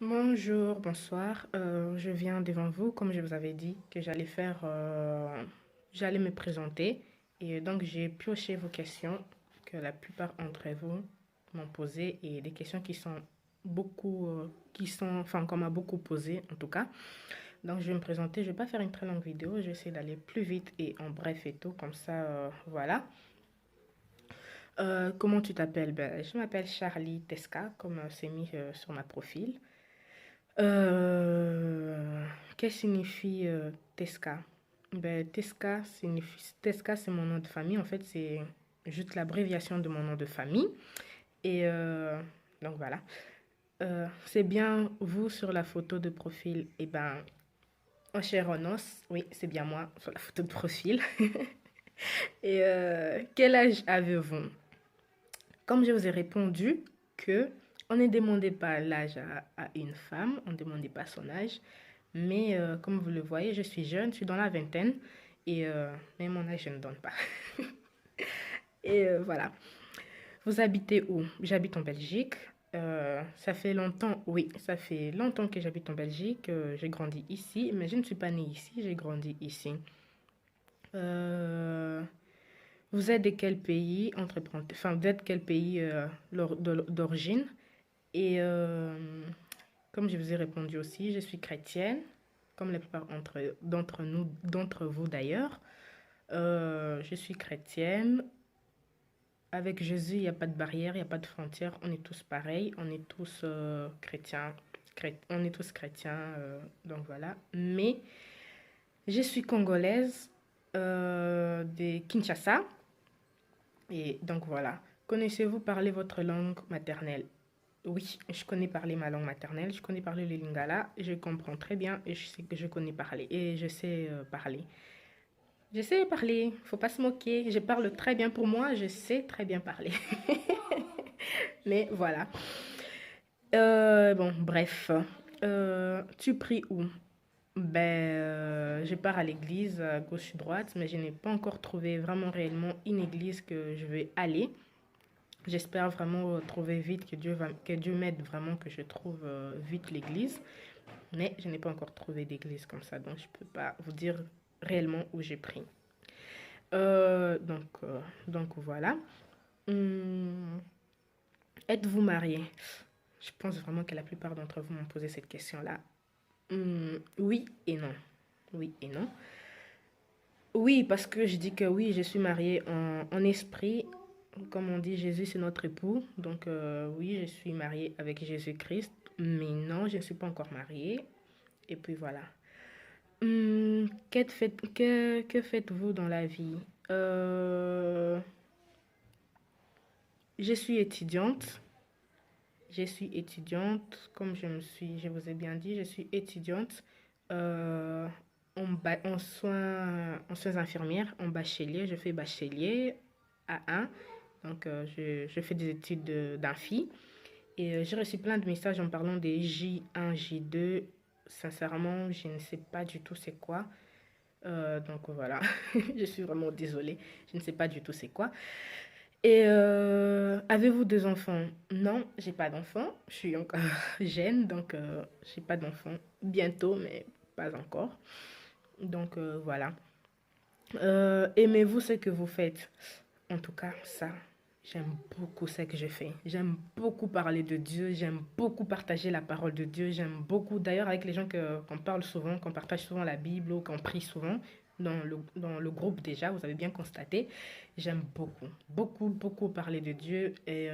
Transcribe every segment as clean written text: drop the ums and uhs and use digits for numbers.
Bonjour, bonsoir. Je viens devant vous, comme je vous avais dit, que j'allais me présenter. Et donc, j'ai pioché vos questions que la plupart d'entre vous m'ont posées et des questions qui sont enfin, qu'on m'a beaucoup posées, en tout cas. Donc, je vais me présenter. Je vais pas faire une très longue vidéo. Je vais essayer d'aller plus vite et en bref et tout. Comme ça, voilà. Comment tu t'appelles? Ben, je m'appelle Charlie Tesca, comme c'est mis sur ma profil. Euh, que signifie Tesca? Ben, Tesca, c'est mon nom de famille. En fait, c'est juste l'abréviation de mon nom de famille. Et donc voilà. C'est bien vous sur la photo de profil. Eh ben, en chair en os, oui, c'est bien moi sur la photo de profil. Et quel âge avez-vous? Comme je vous ai répondu que on ne demandait pas l'âge à une femme, on ne demandait pas son âge, mais comme vous le voyez, je suis jeune, je suis dans la vingtaine et même mon âge je ne donne pas. Et voilà. Vous habitez où? J'habite en Belgique. Ça fait longtemps, oui, ça fait longtemps que j'habite en Belgique. J'ai grandi ici, mais je ne suis pas née ici, j'ai grandi ici. Euh, vous êtes de quel pays, enfin, vous êtes quel pays d'origine? Et comme je vous ai répondu aussi, je suis chrétienne, comme la plupart d'entre vous d'ailleurs. Je suis chrétienne. Avec Jésus, il n'y a pas de barrière, il n'y a pas de frontière. On est tous pareils, on est tous chrétiens. On est tous chrétiens, donc voilà. Mais je suis congolaise de Kinshasa. Et donc voilà. Connaissez-vous parler votre langue maternelle? Oui, je connais parler ma langue maternelle, je connais parler le lingala, je comprends très bien et je sais que je connais parler et je sais parler. Je sais parler, faut pas se moquer, je parle très bien pour moi, je sais très bien parler. Mais voilà. Bon, bref. Tu pries où? Ben, je pars à l'église à gauche-droite, mais je n'ai pas encore trouvé vraiment réellement une église que je vais aller. J'espère vraiment trouver vite que Dieu m'aide vraiment que je trouve vite l'église. Mais je n'ai pas encore trouvé d'église comme ça, donc je ne peux pas vous dire réellement où j'ai pris. Euh, donc, euh, donc voilà. Hum, êtes-vous marié? Je pense vraiment que la plupart d'entre vous m'ont posé cette question-là. Oui et non. Oui et non. Oui, parce que je dis que oui, je suis mariée en esprit. Comme on dit, Jésus, c'est notre époux. Donc oui, je suis mariée avec Jésus-Christ. Mais non, je ne suis pas encore mariée. Et puis voilà. Que faites-vous dans la vie? Euh, je suis étudiante. Je suis étudiante, comme je vous ai bien dit, je suis étudiante euh, en soins infirmières, en bachelier. Je fais bachelier à 1. Donc, je fais des études d'amphi. Et j'ai reçu plein de messages en parlant des J1, J2. Sincèrement, je ne sais pas du tout c'est quoi. Donc voilà, je suis vraiment désolée. Je ne sais pas du tout c'est quoi. Et avez-vous deux enfants? Non, j'ai pas d'enfants. Je suis encore jeune, donc j'ai pas d'enfants. Bientôt, mais pas encore. Donc voilà. Aimez-vous ce que vous faites? En tout cas, ça, j'aime beaucoup ce que je fais. J'aime beaucoup parler de Dieu. J'aime beaucoup partager la parole de Dieu. J'aime beaucoup, d'ailleurs, avec les gens qu'on parle souvent, qu'on partage souvent la Bible ou qu'on prie souvent dans le groupe déjà, vous avez bien constaté. J'aime beaucoup, beaucoup, beaucoup parler de Dieu. Et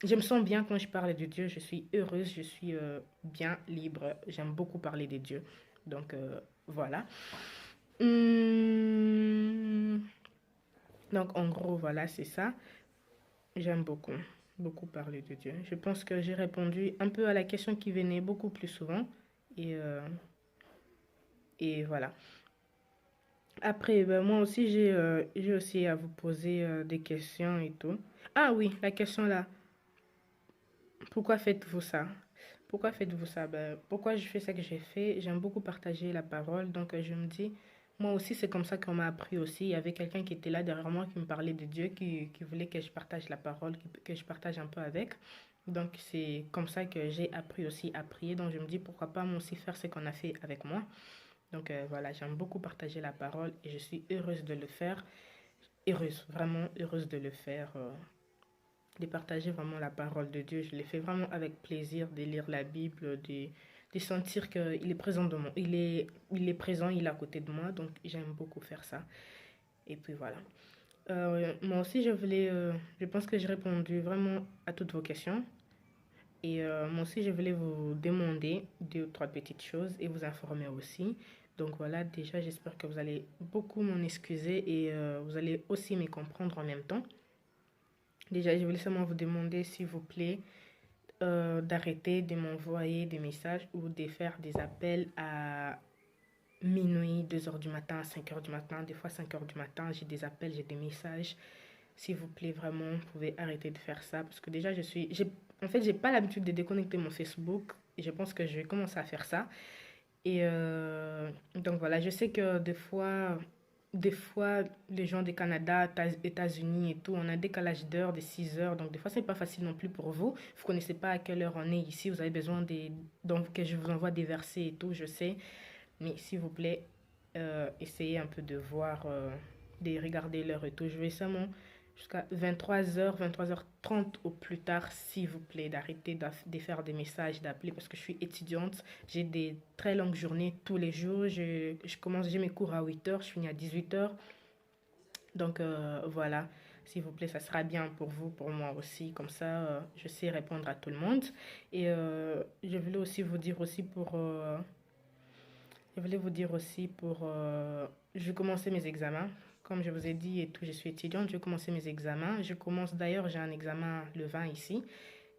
je me sens bien quand je parle de Dieu. Je suis heureuse, je suis bien libre. J'aime beaucoup parler de Dieu. Donc voilà. Hum, donc en gros, voilà, c'est ça. J'aime beaucoup, beaucoup parler de Dieu. Je pense que j'ai répondu un peu à la question qui venait beaucoup plus souvent. Et, euh, et voilà. Après, ben, moi aussi, j'ai aussi à vous poser des questions et tout. Ah oui, la question là. Pourquoi faites-vous ça? Pourquoi faites-vous ça? Ben, pourquoi je fais ça que j'ai fait? J'aime beaucoup partager la parole. Donc, je me dis, moi aussi, c'est comme ça qu'on m'a appris aussi. Il y avait quelqu'un qui était là derrière moi qui me parlait de Dieu, qui voulait que je partage la parole, que je partage un peu avec. Donc, c'est comme ça que j'ai appris aussi à prier. Donc, je me dis, pourquoi pas moi aussi faire ce qu'on a fait avec moi. Donc, voilà, j'aime beaucoup partager la parole et je suis heureuse de le faire. Heureuse, vraiment heureuse de le faire. De partager vraiment la parole de Dieu. Je le fais vraiment avec plaisir de lire la Bible, de sentir qu'il est présent de moi. Il est présent, il est à côté de moi. Donc, j'aime beaucoup faire ça. Et puis voilà. Moi aussi, je pense que j'ai répondu vraiment à toutes vos questions. Et moi aussi, je voulais vous demander deux ou trois petites choses et vous informer aussi. Donc voilà, déjà, j'espère que vous allez beaucoup m'en excuser et vous allez aussi me comprendre en même temps. Déjà, je voulais seulement vous demander, s'il vous plaît, d'arrêter de m'envoyer des messages ou de faire des appels à minuit, 2 heures du matin, 5 heures du matin, des fois 5 heures du matin, j'ai des appels, j'ai des messages. S'il vous plaît, vraiment, vous pouvez arrêter de faire ça parce que déjà, en fait, j'ai pas l'habitude de déconnecter mon Facebook et je pense que je vais commencer à faire ça. Et donc voilà, je sais que des fois, les gens du Canada, États-Unis et tout, on a un décalage d'heure de 6 heures. Donc, des fois, c'est pas facile non plus pour vous. Vous connaissez pas à quelle heure on est ici. Vous avez besoin donc, que je vous envoie des versets et tout, je sais. Mais s'il vous plaît, essayez un peu de voir, de regarder l'heure et tout. Je vais seulement jusqu'à 23 h, 23 h 30 au plus tard, s'il vous plaît, d'arrêter de faire des messages, d'appeler parce que je suis étudiante. J'ai des très longues journées tous les jours. J'ai mes cours à 8 h, je finis à 18 h. Donc voilà, s'il vous plaît, ça sera bien pour vous, pour moi aussi. Comme ça, je sais répondre à tout le monde. Et je voulais aussi vous dire aussi je vais commencer mes examens. Comme je vous ai dit et tout, je suis étudiante, je vais commencer mes examens. Je commence d'ailleurs, j'ai un examen le 20 ici.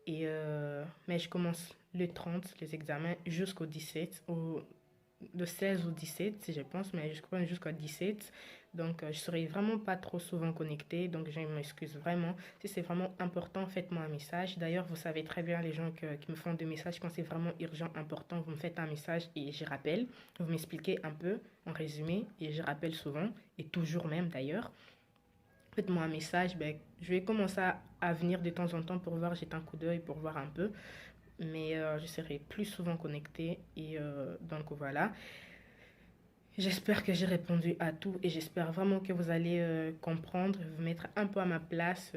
Mais je commence le 30 les examens, jusqu'au 17, de 16 au 17, si je pense, mais je crois jusqu'à 17. Donc, je serai vraiment pas trop souvent connectée. Donc, je m'excuse vraiment. Si c'est vraiment important, faites-moi un message. D'ailleurs, vous savez très bien, les gens qui me font des messages, quand c'est vraiment urgent, important, vous me faites un message et je rappelle. Vous m'expliquez un peu en résumé et je rappelle souvent et toujours même d'ailleurs. Faites-moi un message. Ben, je vais commencer à venir de temps en temps pour voir, jeter un coup d'œil pour voir un peu. Mais je serai plus souvent connectée. Et donc voilà. J'espère que j'ai répondu à tout et j'espère vraiment que vous allez comprendre, vous mettre un peu à ma place.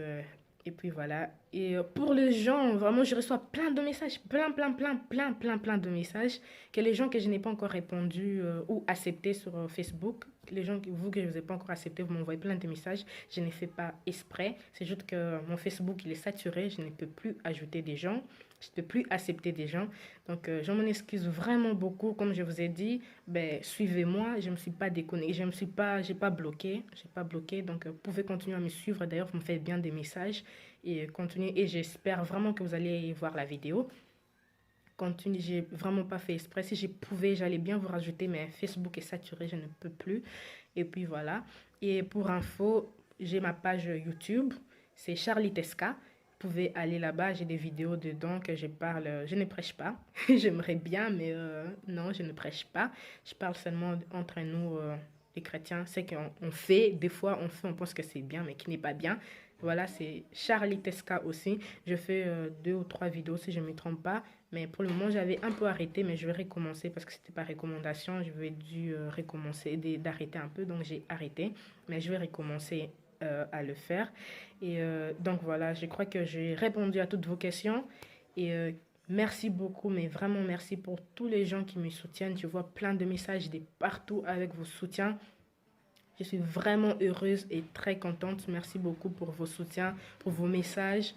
Et puis voilà. Et pour les gens, vraiment, je reçois plein de messages, plein de messages que les gens que je n'ai pas encore répondu ou accepté sur Facebook, les gens vous que je ne vous ai pas encore accepté, vous m'envoyez plein de messages. Je ne fais pas exprès. C'est juste que mon Facebook, il est saturé. Je ne peux plus ajouter des gens. Je ne peux plus accepter des gens. Donc, je m'en excuse vraiment beaucoup. Comme je vous ai dit, ben, suivez-moi. Je ne me suis pas déconnectée. J'ai pas bloqué. J'ai pas bloqué. Donc, vous pouvez continuer à me suivre. D'ailleurs, vous me faites bien des messages. Et continuez. Et j'espère vraiment que vous allez voir la vidéo. Continue, j'ai vraiment pas fait exprès. Si je pouvais, j'allais bien vous rajouter, mais Facebook est saturé, je ne peux plus. Et puis voilà. Et pour info, j'ai ma page YouTube, c'est Charlie Tesca. Vous pouvez aller là-bas, j'ai des vidéos dedans que je parle. Je ne prêche pas. J'aimerais bien, mais non, je ne prêche pas. Je parle seulement entre nous, les chrétiens. C'est qu'on fait, des fois on fait, on pense que c'est bien, mais qui n'est pas bien. Voilà, c'est Charlie Tesca aussi. Je fais 2 ou 3 vidéos si je ne me trompe pas. Mais pour le moment, j'avais un peu arrêté, mais je vais recommencer parce que c'était par recommandation. Je vais dû recommencer, d'arrêter un peu, donc j'ai arrêté. Mais je vais recommencer à le faire. Et donc voilà, je crois que j'ai répondu à toutes vos questions. Et merci beaucoup, mais vraiment merci pour tous les gens qui me soutiennent. Je vois plein de messages de partout avec vos soutiens. Je suis vraiment heureuse et très contente. Merci beaucoup pour vos soutiens, pour vos messages.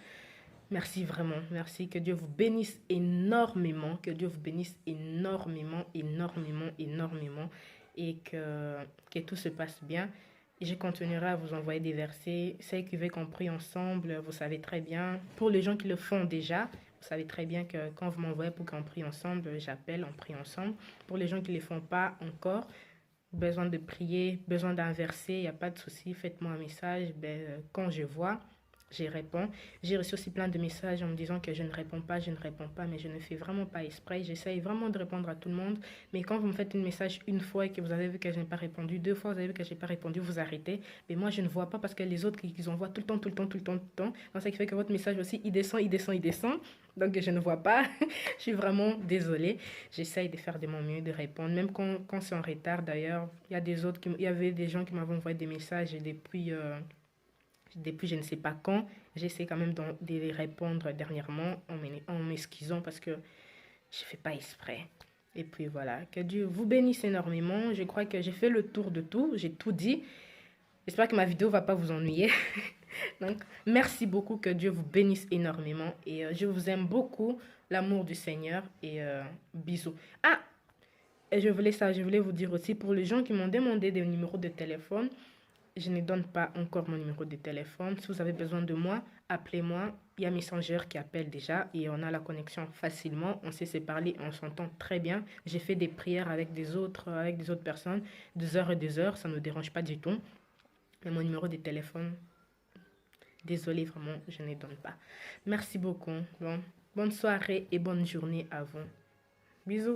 Merci vraiment, merci. Que Dieu vous bénisse énormément, que Dieu vous bénisse énormément, énormément, énormément et que tout se passe bien. Et je continuerai à vous envoyer des versets. Ceux qui veulent qu'on prie ensemble, vous savez très bien. Pour les gens qui le font déjà, vous savez très bien que quand vous m'envoyez pour qu'on prie ensemble, j'appelle, on prie ensemble. Pour les gens qui ne le font pas encore, besoin de prier, besoin d'un verset, il n'y a pas de souci, faites-moi un message. Ben, quand je vois, j'y réponds. J'ai reçu aussi plein de messages en me disant que je ne réponds pas, je ne réponds pas, mais je ne fais vraiment pas exprès. J'essaye vraiment de répondre à tout le monde. Mais quand vous me faites un message une fois et que vous avez vu que je n'ai pas répondu, deux fois vous avez vu que je n'ai pas répondu, vous arrêtez. Mais moi, je ne vois pas parce que les autres, ils envoient tout le temps, tout le temps, tout le temps, tout le temps. Donc, ça qui fait que votre message aussi, il descend, il descend, il descend. Donc, je ne vois pas. Je suis vraiment désolée. J'essaye de faire de mon mieux, de répondre. Même quand c'est en retard, d'ailleurs, il y avait des gens qui m'avaient envoyé des messages depuis je ne sais pas quand. J'essaie quand même de les répondre dernièrement en m'excusant parce que je ne fais pas exprès. Et puis voilà, que Dieu vous bénisse énormément. Je crois que j'ai fait le tour de tout, j'ai tout dit. J'espère que ma vidéo ne va pas vous ennuyer. Donc, merci beaucoup, que Dieu vous bénisse énormément. Et je vous aime beaucoup, l'amour du Seigneur. Et bisous. Ah, et je voulais vous dire aussi, pour les gens qui m'ont demandé des numéros de téléphone, je ne donne pas encore mon numéro de téléphone. Si vous avez besoin de moi, appelez-moi. Il y a Messenger qui appelle déjà et on a la connexion facilement. On sait se parler, on s'entend très bien. J'ai fait des prières avec des autres personnes, 2 heures et 2 heures. Ça ne me dérange pas du tout. Mais mon numéro de téléphone, désolé vraiment, je ne donne pas. Merci beaucoup. Bon, bonne soirée et bonne journée à vous. Bisous.